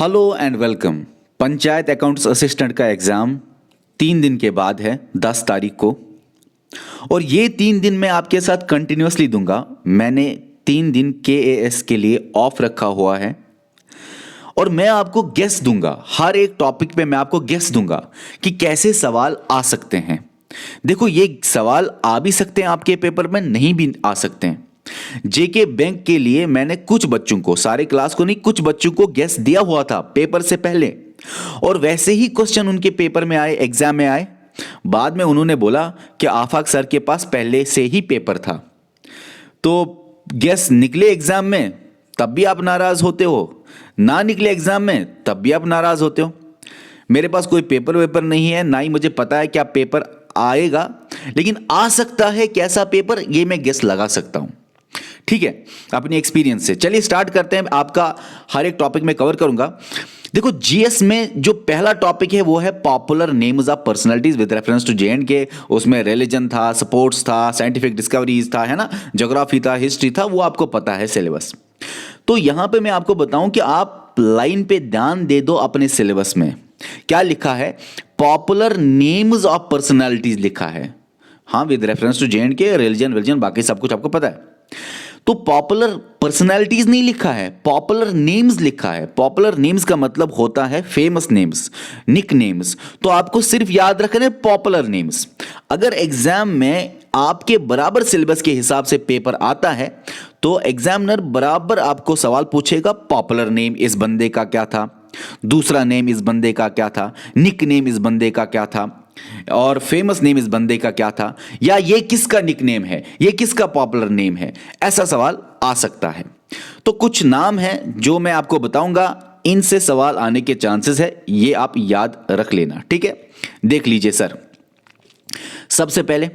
Hello and welcome. Panchayat accounts assistant का exam 3 दिन के बाद है, 10 तारीख को। और ये 3 दिन मैं आपके साथ कंटिन्यूसली दूंगा। मैंने 3 दिन KAS के लिए ऑफ रखा हुआ है और मैं आपको गेस दूंगा। हर एक टॉपिक पे मैं आपको गेस दूंगा कि कैसे सवाल आ सकते हैं। देखो, ये सवाल आ भी सकते हैं आपके पेपर में, नहीं भी आ सकते हैं। जेके बैंक के लिए मैंने कुछ बच्चों को, सारे क्लास को नहीं, कुछ बच्चों को गेस दिया हुआ था पेपर से पहले, और वैसे ही क्वेश्चन उनके पेपर में आए, एग्जाम में आए। बाद में उन्होंने बोला कि आफाक सर के पास पहले से ही पेपर था, तो गेस निकले एग्जाम में तब भी आप नाराज होते हो, ना निकले एग्जाम में तब भी आप नाराज होते हो। मेरे पास कोई पेपर वेपर नहीं है, ना ही मुझे पता है क्या पेपर आएगा, लेकिन आ सकता है कैसा पेपर ये मैं गेस लगा सकता हूं। ठीक है, अपनी एक्सपीरियंस से। चलिए स्टार्ट करते हैं। आपका हर एक टॉपिक में कवर करूंगा। देखो, जीएस में जो पहला टॉपिक है वो है popular names of personalities with reference to JNK। उसमें रिलीजन था, स्पोर्ट्स था, साइंटिफिक डिस्कवरीज था, है ना, ज्योग्राफी था, हिस्ट्री था, वो आपको पता है सिलेबस। तो यहां पे मैं आपको बताऊं कि आप लाइन पे ध्यान दे दो। अपने सिलेबस में क्या लिखा है? पॉपुलर नेम्स ऑफ पर्सनालिटीज लिखा है। हाँ, with reference to JNK, religion बाकी सब कुछ आपको पता है। तो पॉपुलर पर्सनालिटीज नहीं लिखा है, पॉपुलर नेम्स लिखा है। पॉपुलर नेम्स का मतलब होता है फेमस नेम्स, निक नेम्स। तो आपको सिर्फ याद रखना है पॉपुलर नेम्स। अगर एग्जाम में आपके बराबर सिलेबस के हिसाब से पेपर आता है तो एग्जामिनर बराबर आपको सवाल पूछेगा, पॉपुलर नेम इस बंदे का क्या था, दूसरा नेम इस बंदे का क्या था, निक नेम इस बंदे का क्या था, और फेमस नेम इस बंदे का क्या था, या ये किसका निकनेम है, ये किसका पॉपुलर नेम है। ऐसा सवाल आ सकता है। तो कुछ नाम है जो मैं आपको बताऊंगा, इनसे सवाल आने के चांसेस है, ये आप याद रख लेना। ठीक है, देख लीजिए सर। सबसे पहले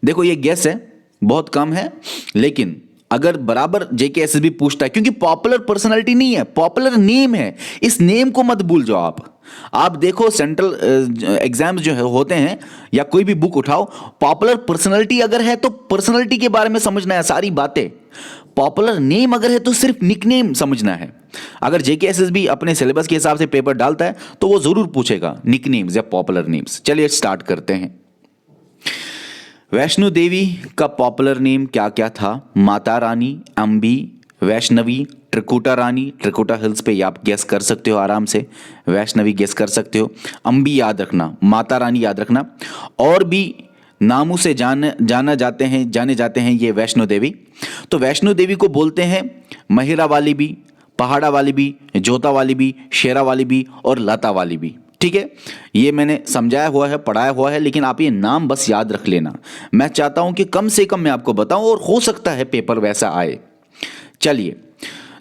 देखो, ये गेस है, बहुत कम है, लेकिन अगर बराबर JKSSB पूछता है, क्योंकि पॉपुलर पर्सनालिटी नहीं है, पॉपुलर नेम है, इस नेम को मत भूल जाओ आप देखो सेंट्रल एग्जाम्स जो होते हैं या कोई भी बुक उठाओ, पॉपुलर पर्सनालिटी अगर है तो पर्सनालिटी के बारे में समझना है सारी बातें। पॉपुलर नेम अगर है तो सिर्फ निकनेम समझना है। अगर JKSSB अपने सिलेबस के हिसाब से पेपर डालता है तो वो जरूर पूछेगा निकनेम्स या पॉपुलर नेम्स। चलिए स्टार्ट करते हैं। वैष्णो देवी का पॉपुलर नेम क्या क्या था? माता रानी, अम्बी, वैष्णवी, त्रिकुटा रानी। त्रिकुटा हिल्स पे आप गेस कर सकते हो आराम से, वैष्णवी गेस कर सकते हो, अम्बी याद रखना, माता रानी याद रखना। और भी नामों से जाने जाते हैं ये वैष्णो देवी। तो वैष्णो देवी को बोलते हैं महिरा वाली भी, पहाड़ा वाली भी, जोता वाली भी, शेरा वाली भी और लता वाली भी। ठीक है, ये मैंने समझाया हुआ है, पढ़ाया हुआ है, लेकिन आप ये नाम बस याद रख लेना। मैं चाहता हूं कि कम से कम मैं आपको बताऊं, और हो सकता है पेपर वैसा आए। चलिए,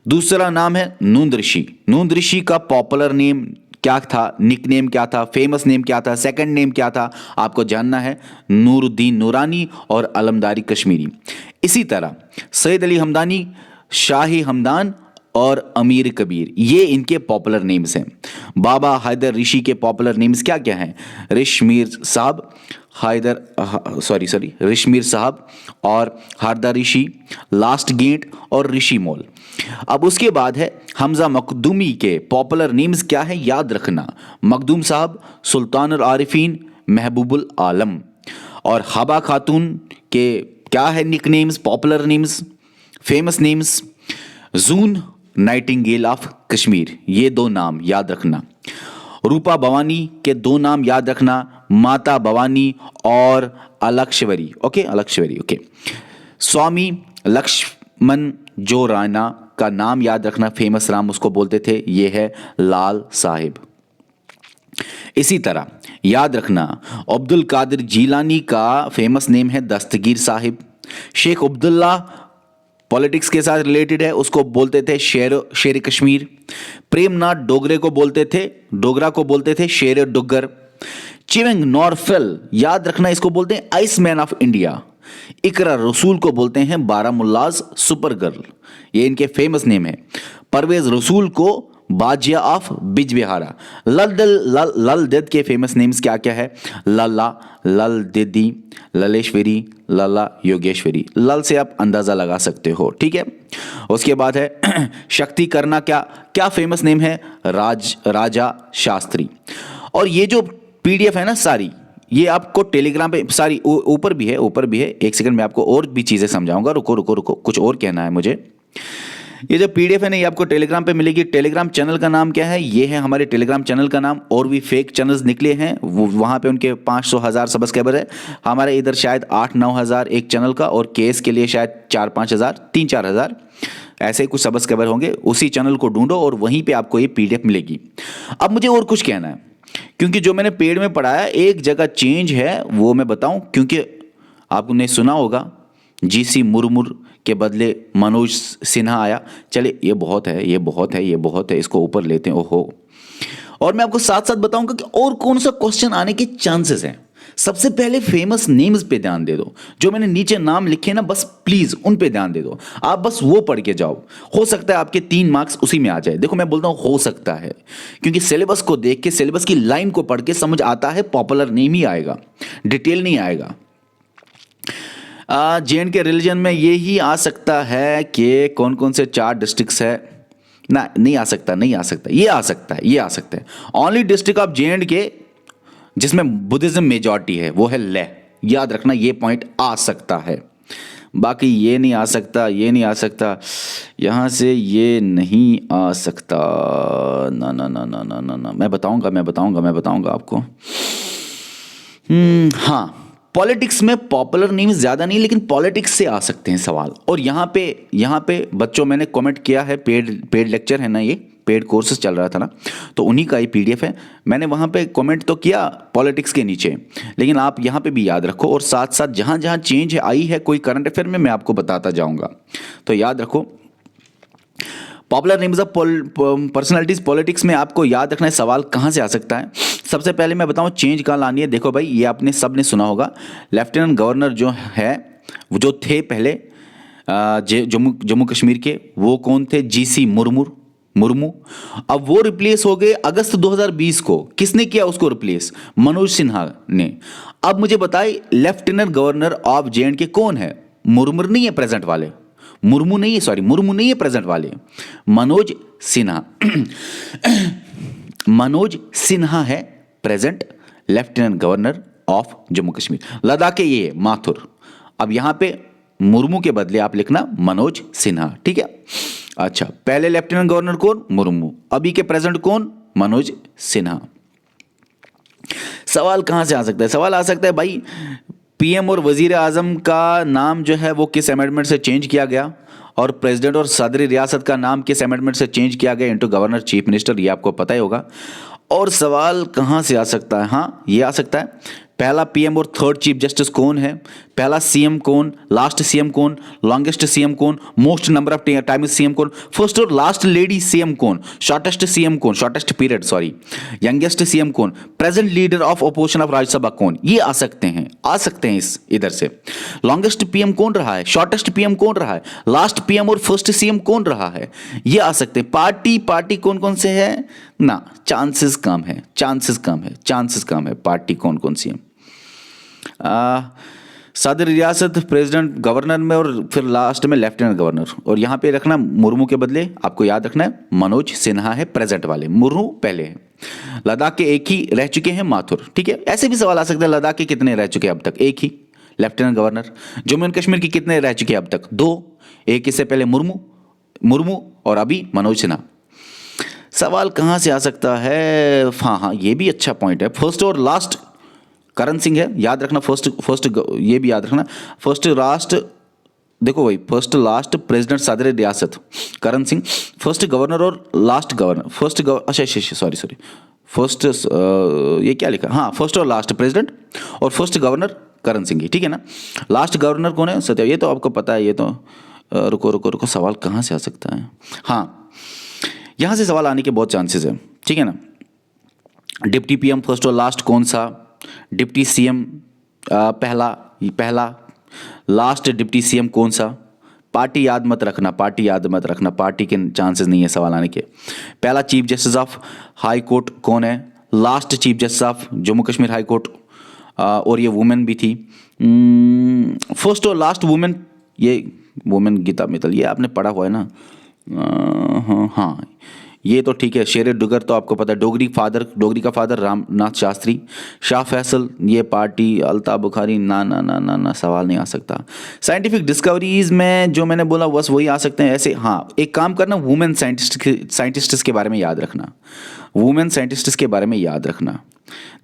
दूसरा नाम है नूंद ऋषि। नूंद ऋषि का पॉपुलर नेम क्या था, निकनेम क्या था, फेमस नेम क्या था, सेकंड नेम क्या था, आपको जानना है। नूरुद्दीन नूरानी और अलमदारी कश्मीरी। इसी तरह सैयद अली हमदानी, शाही हमदान और अमीर कबीर, ये इनके पॉपुलर नेम्स हैं। बाबा हैदर ऋषि के पॉपुलर नेम्स क्या क्या हैं? ऋषमीर साहब, ऋषमीर साहब और हारदा ऋषि, लास्ट गेट और ऋषि मोल। अब उसके बाद है हमजा मखदूमी के पॉपुलर नेम्स क्या है, याद रखना। मखदूम साहब, सुल्तानुल आरिफीन, महबूबुल आलम। और हबा खातून के क्या है nicknames, popular names, famous names? June Nightingale of Kashmir, ये 2 नाम याद रखना। रूपा भवानी के 2 नाम याद रखना, माता भवानी और अलक्षवरी। ओके, अलक्षवरी। ओके, स्वामी लक्ष्मण जो राणा का नाम याद रखना, फेमस राम उसको बोलते थे, ये है लाल साहिब। इसी तरह याद रखना, अब्दुल कादिर जीलानी का फेमस नेम है दस्तगीर साहिब। शेख अब्दुल्ला पॉलिटिक्स के साथ रिलेटेड है, उसको बोलते थे शेर कश्मीर। प्रेमनाथ डोगरा को बोलते थे शेर डुग्गर। चिवेंग नॉरफेल, याद रखना, इसको बोलते हैं आइसमैन ऑफ इंडिया। इकरा रसूल को बोलते हैं बारामुल्लाज सुपर गर्ल, ये इनके फेमस नेम है। परवेज रसूल को बाजिया ऑफ बिजबिहारा। लल दद के फेमस नेम्स क्या क्या है? लल्ला, लल दीदी, ललेश्वरी, लला योगेश्वरी। लल से आप अंदाजा लगा सकते हो, ठीक है। उसके बाद है शक्ति करना, क्या क्या फेमस नेम है? राजा शास्त्री। और ये जो पीडीएफ है ना सारी, ये आपको टेलीग्राम पे सारी ऊपर भी है, ऊपर भी है। एक सेकंड में आपको और भी चीजें समझाऊंगा। रुको रुको रुको, कुछ और कहना है मुझे। ये जो पीडीएफ है ना, ये आपको टेलीग्राम पे मिलेगी। टेलीग्राम चैनल का नाम क्या है? ये है हमारे टेलीग्राम चैनल का नाम। और भी फेक चैनल्स निकले हैं, वहां पे उनके 500,000 सब्सक्राइबर है। हमारे इधर शायद 8-9 हज़ार एक चैनल का, और केस के लिए शायद 4-5 हज़ार, 3-4 हज़ार ऐसे ही कुछ सब्सक्राइबर होंगे। उसी चैनल को ढूंढो और वहीं पे आपको ये पीडीएफ मिलेगी। अब मुझे और कुछ कहना है, क्योंकि जो मैंने पेड में पढ़ाया एक जगह चेंज है, वो मैं बताऊं। क्योंकि आपने सुना होगा जीसी मुर्मू के बदले मनोज सिन्हा आया। चले, ये बहुत है, ये बहुत है, ये बहुत है, इसको ऊपर लेते हैं। ओहो। और मैं आपको साथ साथ बताऊंगा कि और कौन सा क्वेश्चन आने के चांसेस हैं। सबसे पहले फेमस नेम्स पे ध्यान दे दो। जो मैंने नीचे नाम लिखे ना, बस प्लीज उन पे ध्यान दे दो। आप बस वो पढ़ के जाओ। हो सकता है आपके 3 मार्क्स उसी में आ जाए। देखो मैं बोलता हूं हो सकता है, क्योंकि सिलेबस को देख के, सिलेबस की लाइन को पढ़ के समझ आता है पॉपुलर नेम ही आएगा, डिटेल नहीं आएगा। जेएंड के रिलीजन में ये ही आ सकता है कि कौन कौन से 4 डिस्ट्रिक्ट्स है ना। नहीं आ सकता, नहीं आ सकता। ये आ सकता है, ये आ सकता है। ओनली डिस्ट्रिक्ट ऑफ जेएंड के जिसमें बुद्धिज्म मेजॉरिटी है वो है लेह। याद रखना, ये पॉइंट आ सकता है। बाकी ये नहीं आ सकता, ये नहीं आ सकता, यहां से ये नहीं आ सकता। ना ना ना ना ना ना ना, मैं बताऊंगा आपको। हाँ, पॉलिटिक्स में पॉपुलर नेम्स ज़्यादा नहीं, लेकिन पॉलिटिक्स से आ सकते हैं सवाल। और यहाँ पे बच्चों मैंने कमेंट किया है, पेड लेक्चर है ना, ये पेड कोर्सेज चल रहा था ना, तो उन्हीं का ही पीडीएफ है। मैंने वहाँ पे कमेंट तो किया पॉलिटिक्स के नीचे, लेकिन आप यहाँ पे भी याद रखो। और साथ साथ जहाँ जहाँ चेंज आई है कोई करंट अफेयर में, मैं आपको बताता जाऊँगा। तो याद रखो, popular names of personalities politics में आपको याद रखना है सवाल कहाँ से आ सकता है। सबसे पहले मैं बताऊं चेंज कहाँ लानी है। देखो भाई, ये आपने सब ने सुना होगा, लेफ्टिनेंट गवर्नर जो है, वो जो थे पहले जम्मू कश्मीर के, वो कौन थे? जीसी मुर्मू। अब वो रिप्लेस हो गए अगस्त 2020 को। किसने किया उसको रिप्लेस? मनोज सिन्हा ने। अब मुझे बताए लेफ्टिनेंट गवर्नर ऑफ जेएंडके कौन है? मुर्मू नहीं है प्रेजेंट वाले, मुर्मू नहीं है प्रेजेंट वाले, मनोज सिन्हा। मनोज सिन्हा है present lieutenant governor of Jammu Kashmir. Ladakh के ये माथुर। अब यहां पे मुर्मू के बदले आप लिखना मनोज सिन्हा, ठीक है। अच्छा, पहले लेफ्टिनेंट गवर्नर कौन? मुर्मू। अभी के प्रेजेंट कौन? मनोज सिन्हा। सवाल कहां से आ सकता है? सवाल आ सकता है भाई, पीएम और वजीर आजम का नाम जो है वो किस अमेंडमेंट से चेंज किया गया, और प्रेसिडेंट और सदरी रियासत का नाम किस अमेंडमेंट से चेंज किया गया इनटू गवर्नर चीफ मिनिस्टर, ये आपको पता ही होगा। और सवाल कहां से आ सकता है? हाँ, ये आ सकता है, पहला पीएम और थर्ड चीफ जस्टिस कौन है? पहला सीएम कौन? लास्ट सीएम कौन? लॉन्गेस्ट सीएम कौन? Most number of time CM कौन? फर्स्ट और लास्ट लेडी सीएम कौन? शॉर्टेस्ट सीएम कौन? Shortest period sorry. Youngest CM कौन? Present leader of opposition of Rajya Sabha कौन? ये आ सकते हैं इस इधर से। लॉन्गेस्ट पीएम कौन रहा है? शॉर्टेस्ट पीएम कौन रहा है? लास्ट पीएम और फर्स्ट सीएम कौन रहा है? ये आ सकते हैं। पार्टी कौन कौन से है ना, चांसेस कम है। पार्टी कौन कौन सी है? सदर रियासत, प्रेसिडेंट, गवर्नर में, और फिर लास्ट में लेफ्टिनेंट गवर्नर। और यहां पे रखना मुर्मू के बदले आपको याद रखना है मनोज सिन्हा है प्रेजेंट वाले, मुर्मू पहले है। लद्दाख के एक ही रह चुके हैं, माथुर, ठीक है। ऐसे भी सवाल आ सकते हैं, लद्दाख के कितने रह चुके हैं अब तक? एक ही lieutenant governor. Jammu and Kashmir के कितने रह चुके हैं अब तक? 2। एक इससे पहले मुर्मू और अभी मनोज सिन्हा। सवाल कहां से आ सकता है? हाँ, ये भी अच्छा पॉइंट है। फर्स्ट और लास्ट करण सिंह है, याद रखना। फर्स्ट ये भी याद रखना, फर्स्ट लास्ट। देखो भाई, फर्स्ट लास्ट प्रेसिडेंट सदर रियासत करण सिंह, फर्स्ट गवर्नर और लास्ट गवर्नर। अच्छा सॉरी, फर्स्ट ये क्या लिखा? हाँ, फर्स्ट और लास्ट प्रेसिडेंट और फर्स्ट गवर्नर करण सिंह ही, ठीक है ना। लास्ट गवर्नर कौन है? सत्या। ये तो आपको पता है, ये तो रुको, सवाल कहाँ से आ सकता है? हाँ, यहाँ से सवाल आने के बहुत चांसेस है, ठीक है ना। डिप्टी पीएम फर्स्ट और लास्ट कौन सा? डिप्टी सीएम पहला, लास्ट डिप्टी सीएम कौन सा? पार्टी याद मत रखना, पार्टी याद मत रखना, पार्टी के चांसेस नहीं है सवाल आने के। पहला chief justice of high court कौन है? Last chief justice of Jammu Kashmir high court, और ये वुमेन भी थी। फर्स्ट और लास्ट वुमेन, ये वुमेन गीता मित्तल, ये आपने पढ़ा हुआ है ना? हाँ, ये तो ठीक है। शेर डुगर तो आपको पता है, डोगरी का फादर रामनाथ शास्त्री। शाह फैसल, ये पार्टी। अल्ताफ बुखारी, ना ना ना ना ना, सवाल नहीं आ सकता। साइंटिफिक डिस्कवरीज में जो मैंने बोला बस वही आ सकते हैं ऐसे। हाँ, एक काम करना, वुमेन साइंटिस्ट के बारे में याद रखना, वुमेन साइंटिस्ट के बारे में याद रखना।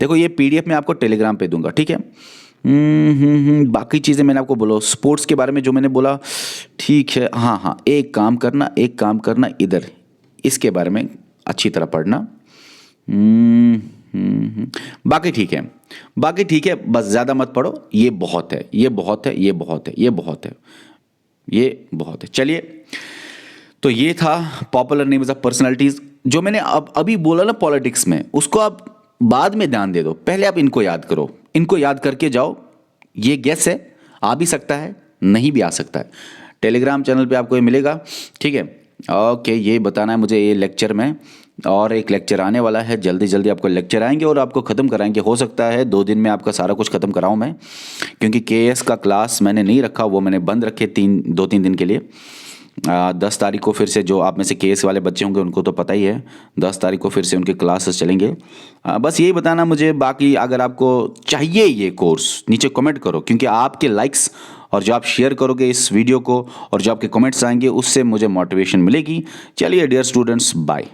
देखो ये PDF मैं आपको टेलीग्राम पे दूंगा, ठीक है? बाकी चीज़ें मैंने आपको बोला, स्पोर्ट्स के बारे में जो मैंने बोला, ठीक है। हाँ हाँ, एक काम करना इधर, इसके बारे में अच्छी तरह पढ़ना। बाकी ठीक है, बस ज़्यादा मत पढ़ो, ये बहुत है। चलिए, तो ये था पॉपुलर नेम्स ऑफ पर्सनालिटीज़। जो मैंने अभी बोला ना पॉलिटिक्स में, उसको आप बाद में ध्यान दे दो, पहले आप इनको याद करो, इनको याद करके जाओ। ये गेस है, आ भी सकता है, नहीं भी आ सकता है। टेलीग्राम चैनल पे आपको ये मिलेगा, ठीक है? ओके, ये बताना है मुझे ये लेक्चर में, और एक लेक्चर आने वाला है, जल्दी आपको लेक्चर आएंगे और आपको ख़त्म कराएंगे। हो सकता है 2 दिन में आपका सारा कुछ ख़त्म कराऊं मैं, क्योंकि KS का क्लास मैंने नहीं रखा, वो मैंने बंद रखे 2-3 दिन के लिए। 10 तारीख को फिर से, जो आप में से KS वाले बच्चे होंगे उनको तो पता ही है, 10 तारीख को फिर से उनके क्लासेस चलेंगे। बस यही बताना मुझे। बाकी अगर आपको चाहिए ये कोर्स, नीचे कमेंट करो, क्योंकि आपके लाइक्स और जो आप शेयर करोगे इस वीडियो को और जो आपके कमेंट्स आएंगे, उससे मुझे मोटिवेशन मिलेगी। चलिए डियर स्टूडेंट्स, बाय।